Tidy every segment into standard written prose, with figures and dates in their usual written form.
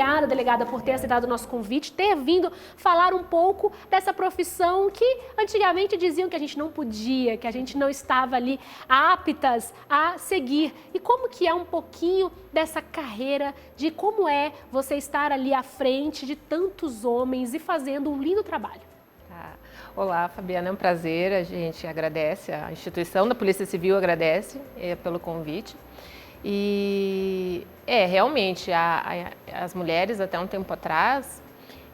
obrigada, delegada, por ter aceitado o nosso convite, ter vindo falar um pouco dessa profissão que antigamente diziam que a gente não podia, que a gente não estava ali aptas a seguir. E como que é um pouquinho dessa carreira, de como é você estar ali à frente de tantos homens e fazendo um lindo trabalho? Olá, Fabiana, é um prazer, a gente agradece, a instituição da Polícia Civil agradece pelo convite. E realmente, as mulheres até um tempo atrás,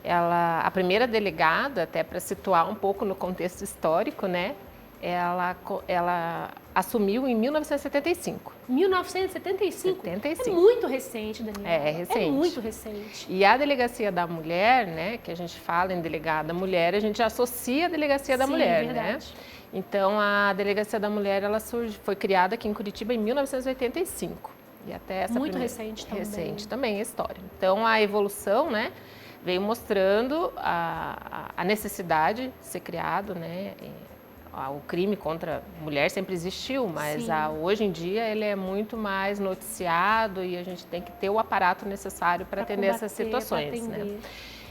a primeira delegada, até para situar um pouco no contexto histórico, né, ela assumiu em 1975. 1975? 75. É muito recente, Daniela. É recente. É muito recente. E a Delegacia da Mulher, né, que a gente fala em Delegada Mulher, a gente associa a Delegacia da Mulher, verdade. né? Então, a Delegacia da Mulher, foi criada aqui em Curitiba em 1985. E até essa muito recente também. Recente também a história. Então, a evolução, né, veio mostrando a necessidade de ser criado, né? O crime contra a mulher sempre existiu, mas hoje em dia ele é muito mais noticiado e a gente tem que ter o aparato necessário para atender essas situações, né?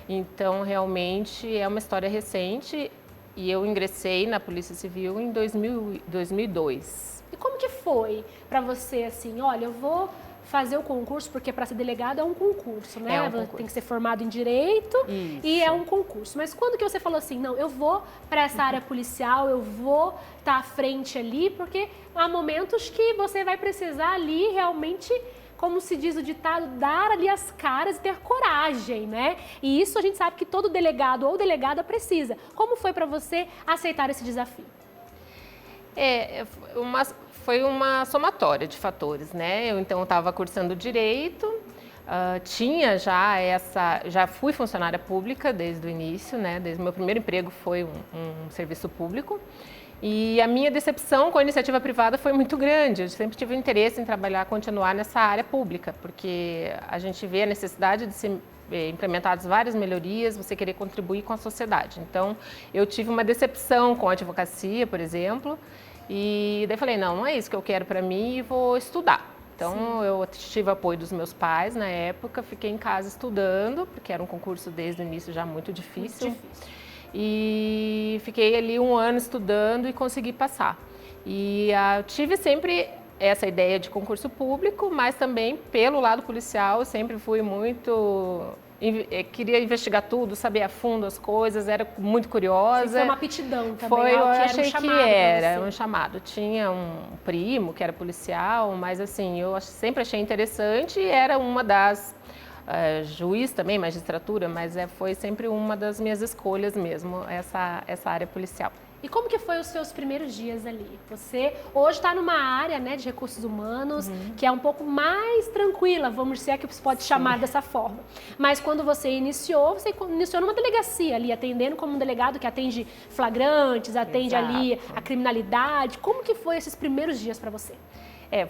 Então, realmente é uma história recente e eu ingressei na Polícia Civil em 2002. E como que foi para você, assim, olha, eu vou fazer o concurso, porque para ser delegado é um concurso, né? concurso. Tem que ser formado em Direito. Isso. E é um concurso. Mas quando que você falou assim, não, eu vou para essa área policial, eu vou estar à frente ali, porque há momentos que você vai precisar ali realmente, como se diz o ditado, dar ali as caras e ter coragem, né? E isso a gente sabe que todo delegado ou delegada precisa. Como foi para você aceitar esse desafio? Foi uma somatória de fatores, né? Eu então estava cursando Direito, tinha já fui funcionária pública desde o início, né? Desde o meu primeiro emprego foi um serviço público. E a minha decepção com a iniciativa privada foi muito grande. Eu sempre tive interesse em continuar nessa área pública, porque a gente vê a necessidade de ser implementadas várias melhorias, você querer contribuir com a sociedade. Então, eu tive uma decepção com a advocacia, por exemplo, e daí falei, não é isso que eu quero para mim e vou estudar. Então, eu tive apoio dos meus pais na época, fiquei em casa estudando, porque era um concurso desde o início já muito difícil. E fiquei ali um ano estudando e consegui passar. E tive sempre essa ideia de concurso público, mas também pelo lado policial, eu sempre fui queria investigar tudo, saber a fundo as coisas, era muito curiosa. Foi uma aptidão também, eu que achei era um que era um chamado. Tinha um primo que era policial, mas assim, eu sempre achei interessante e era uma das juiz também, magistratura, mas foi sempre uma das minhas escolhas mesmo, essa área policial. E como que foi os seus primeiros dias ali? Você hoje está numa área, né, de recursos humanos, que é um pouco mais tranquila, vamos dizer que você pode chamar dessa forma. Mas quando você iniciou numa delegacia ali, atendendo como um delegado que atende flagrantes, atende ali a criminalidade. Como que foi esses primeiros dias para você?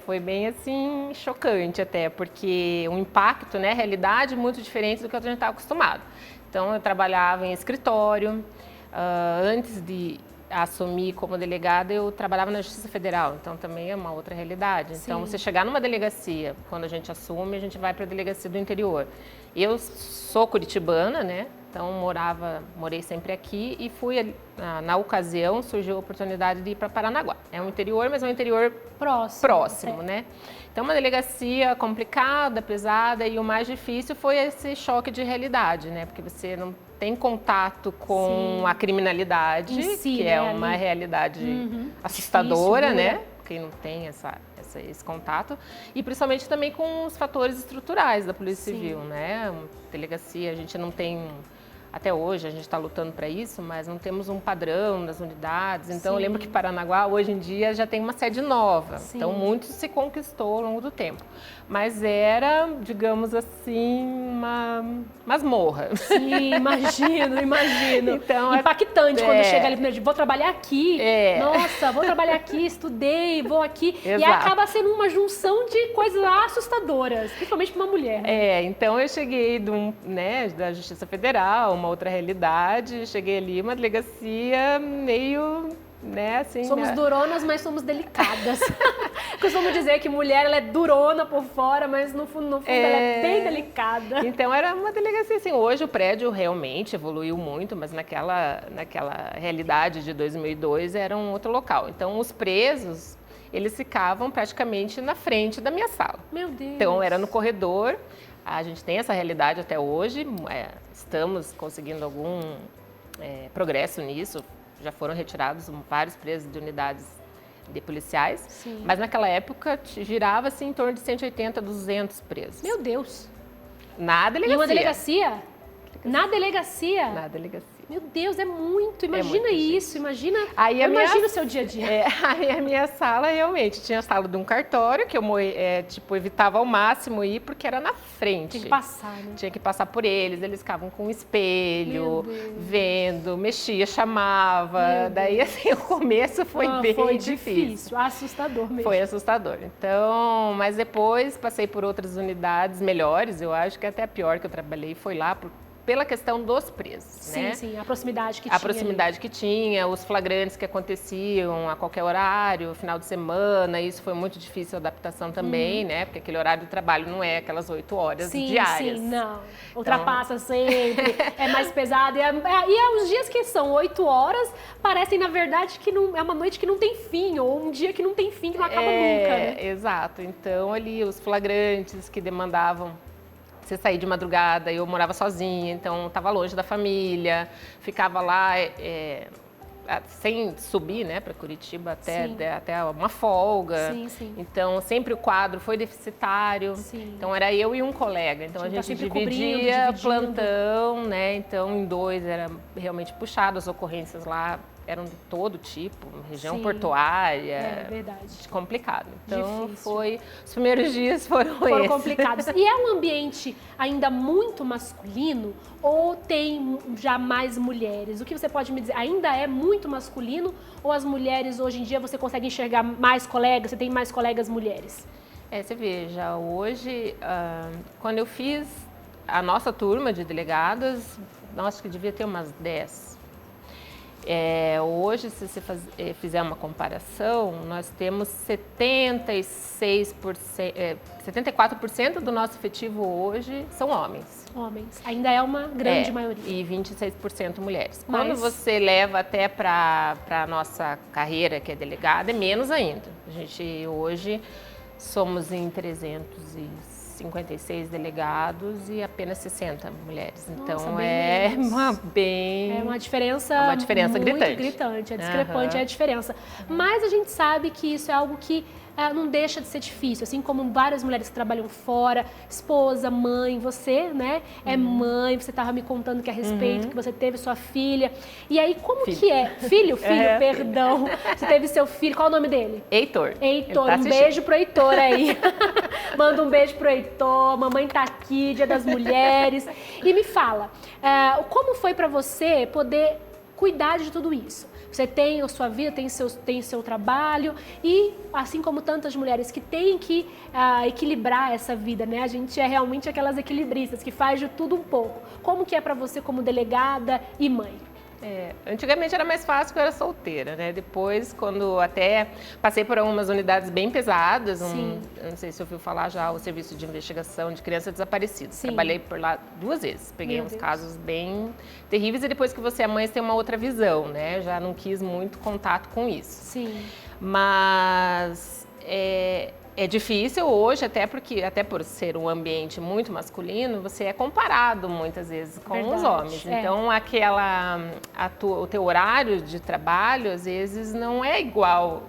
Foi bem assim, chocante até, porque o impacto, né, a realidade é muito diferente do que a gente estava acostumado. Então, eu trabalhava em escritório, antes de assumir como delegada, eu trabalhava na Justiça Federal, então também é uma outra realidade. Então, você chegar numa delegacia, quando a gente assume, a gente vai para a delegacia do interior. Eu sou curitibana, né? Então, morei sempre aqui e na ocasião, surgiu a oportunidade de ir para Paranaguá. É um interior, mas é um interior próximo, né? Então, uma delegacia complicada, pesada, e o mais difícil foi esse choque de realidade, né? Porque você não tem contato com a criminalidade, que é uma realidade assustadora, né? Quem não tem esse contato, e principalmente também com os fatores estruturais da Polícia Civil, né? Delegacia, a gente não tem, até hoje a gente está lutando para isso, mas não temos um padrão das unidades. Então, eu lembro que Paranaguá, hoje em dia, já tem uma sede nova. Então, muito se conquistou ao longo do tempo. Mas era, digamos assim, uma masmorra. Sim, imagino. Então, impactante quando chega ali primeiro dia, vou trabalhar aqui, nossa, vou trabalhar aqui, estudei, vou aqui. Exato. E acaba sendo uma junção de coisas assustadoras, principalmente para uma mulher. Né? Então eu cheguei da Justiça Federal, uma outra realidade, cheguei ali, uma delegacia meio né, assim... Somos duronas, mas somos delicadas. Costumo dizer que mulher, ela é durona por fora, mas no fundo ela é bem delicada. Então era uma delegacia assim, hoje o prédio realmente evoluiu muito, mas naquela realidade de 2002 era um outro local. Então os presos, eles ficavam praticamente na frente da minha sala. Meu Deus! Então era no corredor, a gente tem essa realidade até hoje, estamos conseguindo algum progresso nisso, já foram retirados vários presos de unidades de policiais, Sim. mas naquela época girava assim, em torno de 180, 200 presos. Meu Deus! Na delegacia. E uma delegacia? Na delegacia? Na delegacia. Meu Deus, é muito. Imagina muito, isso, gente. imagina. Aí Imagina o seu dia a dia. Aí a minha sala realmente tinha a sala de um cartório que eu evitava ao máximo ir porque era na frente. Tem que passar, né? Tinha que passar por eles ficavam com um espelho, Meu Deus. vendo, mexia, chamava. Daí assim, o começo foi bem difícil. Assustador mesmo. Foi assustador. Então, mas depois passei por outras unidades melhores, eu acho que até a pior que eu trabalhei foi lá pela questão dos presos, sim, né? Sim, a proximidade que tinha. A proximidade que tinha, os flagrantes que aconteciam a qualquer horário, final de semana, isso foi muito difícil a adaptação também, né? Porque aquele horário de trabalho não é aquelas 8 horas diárias. Sim, não. Ultrapassa sempre, é mais pesado. E os dias que são 8 horas, parecem, na verdade, que é uma noite que não tem fim, ou um dia que não tem fim, que não acaba nunca, né? Exato. Então, ali, os flagrantes que demandavam você sair de madrugada, eu morava sozinha, então estava longe da família, ficava lá sem subir, né, para Curitiba até uma folga. Sim, sim. Então sempre o quadro foi deficitário. Sim. Então era eu e um colega. Então a gente dividia plantão, né? Então em 2 era realmente puxado, as ocorrências lá eram de todo tipo, região portuária. É verdade. Complicado. Então difícil. Os primeiros dias foram esses. Complicados. E é um ambiente ainda muito masculino ou tem já mais mulheres? O que você pode me dizer? Ainda é muito masculino ou as mulheres hoje em dia você consegue enxergar mais colegas, você tem mais colegas mulheres? Você veja, hoje, quando eu fiz a nossa turma de delegadas, acho que devia ter umas 10. Hoje, se você fizer uma comparação, nós temos 74% do nosso efetivo hoje são homens. Homens. Ainda é uma grande maioria. E 26% mulheres. Quando você leva até para a nossa carreira, que é delegada, é menos ainda. A gente hoje somos em 356 delegados e apenas 60 mulheres. Então Nossa, é uma diferença muito gritante. É discrepante, é a diferença. Mas a gente sabe que isso é algo que não deixa de ser difícil, assim como várias mulheres que trabalham fora, esposa, mãe, você, né, é mãe, você estava me contando que a respeito, que você teve sua filha. E aí, como que é? Filho, perdão. Você teve seu filho, qual é o nome dele? Heitor. Heitor, um beijo pro Heitor aí. Manda um beijo pro Heitor, mamãe tá aqui, Dia das Mulheres. E me fala, como foi para você poder cuidar de tudo isso? Você tem a sua vida, tem seu trabalho e, assim como tantas mulheres que têm que equilibrar essa vida, né? A gente é realmente aquelas equilibristas que faz de tudo um pouco. Como que é para você como delegada e mãe? Antigamente era mais fácil porque eu era solteira, né? Depois, quando até passei por algumas unidades bem pesadas, eu não sei se ouviu falar já, o Serviço de Investigação de Crianças Desaparecidas. Trabalhei por lá 2 vezes, peguei uns casos bem terríveis e depois que você é mãe, você tem uma outra visão, né? Já não quis muito contato com isso. Sim. Mas é difícil hoje, até por ser um ambiente muito masculino, você é comparado muitas vezes com os homens. Então, o teu horário de trabalho, às vezes, não é igual.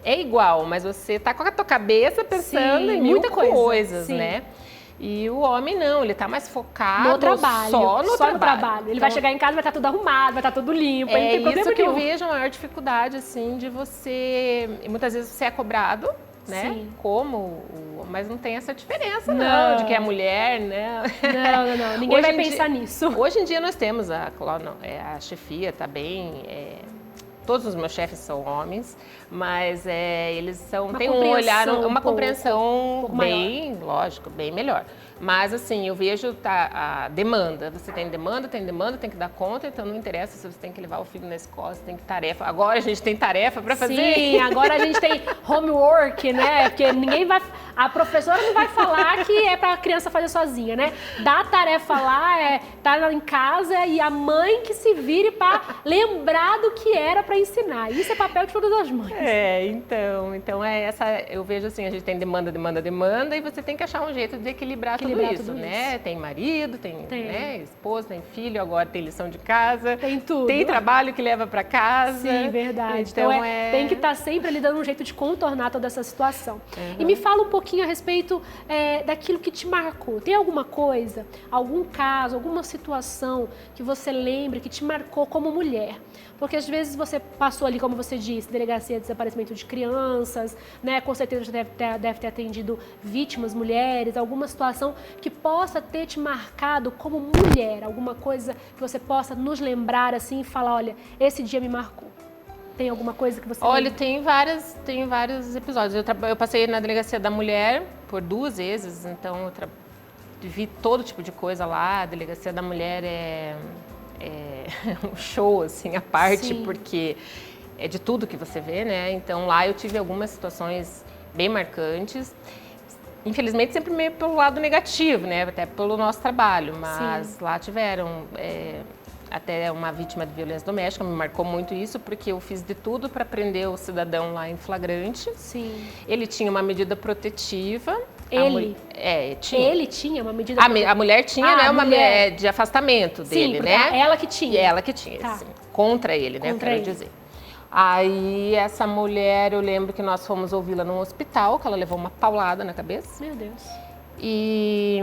É igual, mas você está com a tua cabeça pensando em muitas coisas, né? E o homem não, ele está mais focado no trabalho, só no trabalho. Ele vai chegar em casa, vai estar tudo arrumado, vai estar tudo limpo, não tem problema isso que nenhum. eu vejo a maior dificuldade, assim, de você... Muitas vezes você é cobrado, né? Mas não tem essa diferença, não, de que é mulher, né? Não. Ninguém vai pensar nisso. Hoje em dia nós temos a chefia, tá bem... Todos os meus chefes são homens, mas eles têm um olhar, uma compreensão bem, lógico, bem melhor. Mas, assim, eu vejo a demanda. Você tem demanda, tem que dar conta, então não interessa se você tem que levar o filho na escola, você tem que tarefa. Agora a gente tem tarefa para fazer. Sim, agora a gente tem homework, né? Porque ninguém vai... A professora não vai falar que é para a criança fazer sozinha, né? Dá a tarefa lá, tá em casa e a mãe que se vire para lembrar do que era para ensinar. Isso é papel de todas as mães. Então eu vejo assim, a gente tem demanda e você tem que achar um jeito de equilibrar tudo isso, né? Tem marido, tem. Né, esposa, tem filho, agora tem lição de casa. Tem tudo. Tem trabalho que leva para casa. Sim, verdade. Então tem que estar sempre ali dando um jeito de contornar toda essa situação. E me fala um pouquinho a respeito daquilo que te marcou. Tem alguma coisa, algum caso, alguma situação que você lembre que te marcou como mulher? Porque às vezes você passou ali, como você disse, delegacia de desaparecimento de crianças, né? Com certeza deve ter atendido vítimas, mulheres, alguma situação que possa ter te marcado como mulher, alguma coisa que você possa nos lembrar assim e falar, olha, esse dia me marcou. Tem alguma coisa que você Olha, tem vários episódios. Eu passei na delegacia da mulher por 2 vezes, então eu vi todo tipo de coisa lá. A delegacia da mulher é um show, assim, à parte, Sim. porque é de tudo que você vê, né? Então lá eu tive algumas situações bem marcantes. Infelizmente sempre meio pelo lado negativo, né? Até pelo nosso trabalho, mas Sim. lá tiveram... até uma vítima de violência doméstica, me marcou muito isso, porque eu fiz de tudo para prender o cidadão lá em flagrante. Sim. Ele tinha uma medida protetiva. Ele? Tinha. Ele tinha uma medida protetiva? A mulher tinha, né, uma mulher de afastamento dele, Sim, né? Ela que tinha. Ela que tinha, tá. Assim, contra ele, né, contra eu quero dizer. Aí essa mulher, eu lembro que nós fomos ouvi-la num hospital, que ela levou uma paulada na cabeça. Meu Deus. E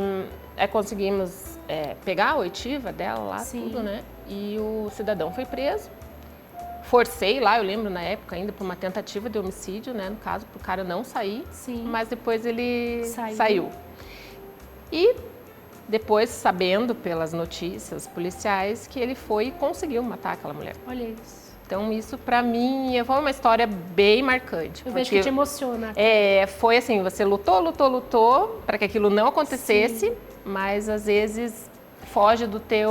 aí conseguimos pegar a oitiva dela lá, Sim. tudo, né? E o cidadão foi preso. Forcei lá, eu lembro na época ainda, por uma tentativa de homicídio, né? No caso, para o cara não sair. Sim. Mas depois ele saiu. E depois, sabendo pelas notícias policiais, que ele foi e conseguiu matar aquela mulher. Olha isso. Então, isso para mim foi uma história bem marcante. Eu vejo que te emociona. Foi assim, você lutou para que aquilo não acontecesse, Sim. mas às vezes foge do teu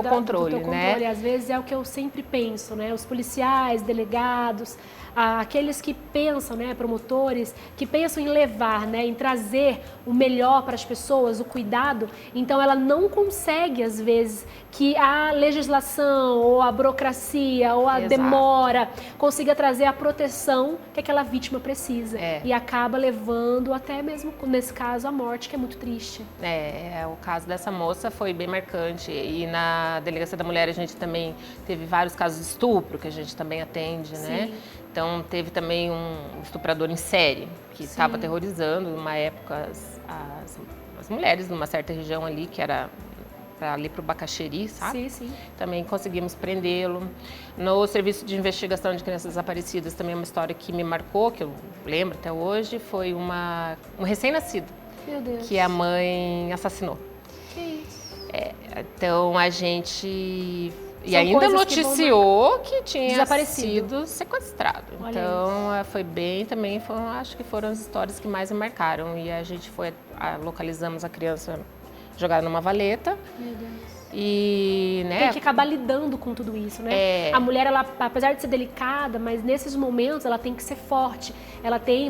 controle, né? Às vezes é o que eu sempre penso, né? Os policiais, delegados, aqueles que pensam, né, promotores, que pensam em levar, né, em trazer o melhor para as pessoas, o cuidado, então ela não consegue, às vezes, que a legislação, ou a burocracia, ou a Exato. demora consiga trazer a proteção que aquela vítima precisa. E acaba levando até mesmo, nesse caso, a morte, que é muito triste. O caso dessa moça foi bem marcante. E na Delegacia da Mulher a gente também teve vários casos de estupro, que a gente também atende, Sim. né? Então, teve também um estuprador em série, que estava aterrorizando, numa época, as mulheres numa certa região ali, que era ali para o Bacaxeri, sabe? Sim. Também conseguimos prendê-lo. No Serviço de Investigação de Crianças Desaparecidas, também uma história que me marcou, que eu lembro até hoje, foi um recém-nascido, que a mãe assassinou. Que isso? Então, a gente... E ainda noticiou que tinha sido sequestrado. Olha então, isso. Foi bem também, acho que foram as histórias que mais me marcaram. E a gente localizamos a criança jogada numa valeta. Meu Deus. E, né, tem que acabar lidando com tudo isso, né? A mulher, ela, apesar de ser delicada, mas nesses momentos ela tem que ser forte.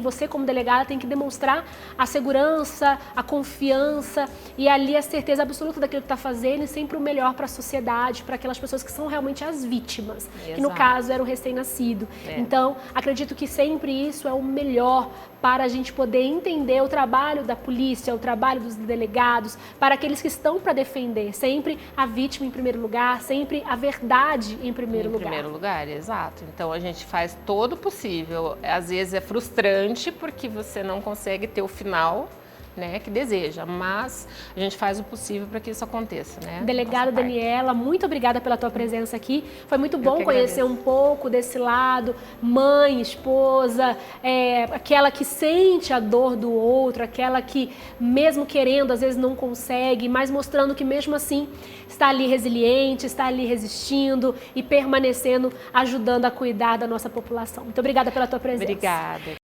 Você como delegada tem que demonstrar a segurança, a confiança e ali a certeza absoluta daquilo que está fazendo e sempre o melhor para a sociedade, para aquelas pessoas que são realmente as vítimas, Exato. Que no caso era o recém-nascido. Então, acredito que sempre isso é o melhor para a gente poder entender o trabalho da polícia, o trabalho dos delegados, para aqueles que estão para defender, sempre a vítima em primeiro lugar, sempre a verdade em primeiro lugar. Em primeiro lugar, exato. Então a gente faz todo o possível. Às vezes é frustrante porque você não consegue ter o final, né, que deseja, mas a gente faz o possível para que isso aconteça, né? Delegada Daniela, muito obrigada pela tua presença aqui. Foi muito bom conhecer um pouco desse lado, mãe, esposa, aquela que sente a dor do outro, aquela que mesmo querendo às vezes não consegue, mas mostrando que mesmo assim está ali resiliente, está ali resistindo e permanecendo, ajudando a cuidar da nossa população. Muito obrigada pela tua presença. Obrigada.